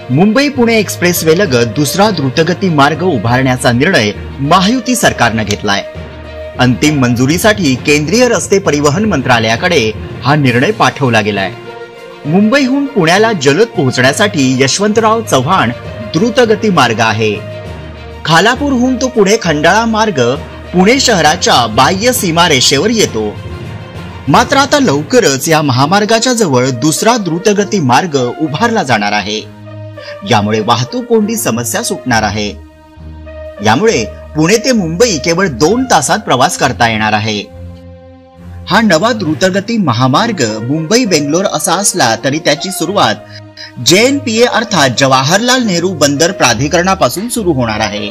Mumbai Pune expressway लगत दुसरा द्रुतगती मार्ग उभारण्याचा निर्णय महायुती सरकारने घेतलाय। अंतिम मंजुरीसाठी केंद्रीय रस्ते परिवहन मंत्रालयाकडे हा निर्णय पाठवला गेलाय। मुंबईहून पुण्याला जलद पोहोचण्यासाठी यशवंतराव चव्हाण द्रुतगती मार्ग आहे। खालापूरहून तो पुढे खंडाळा मार्ग पुणे शहराच्या बाह्य सीमारेषेवर येतो। मात्र आता लवकरच या महामार्गाच्या जवळ दुसरा द्रुतगती मार्ग उभारला जाणार आहे। यामुळे वाहतूक कोंडी समस्या सुटणार आहे। यामुळे पुणे ते मुंबई केवळ 2 तासात प्रवास करता येणार आहे। हा नवा द्रुतगती महामार्ग मुंबई बेंगलोर असा असला तरी त्याची सुरुवात JNPA अर्थात जवाहरलाल नेहरू बंदर प्राधिकरणापासून सुरू होणार आहे।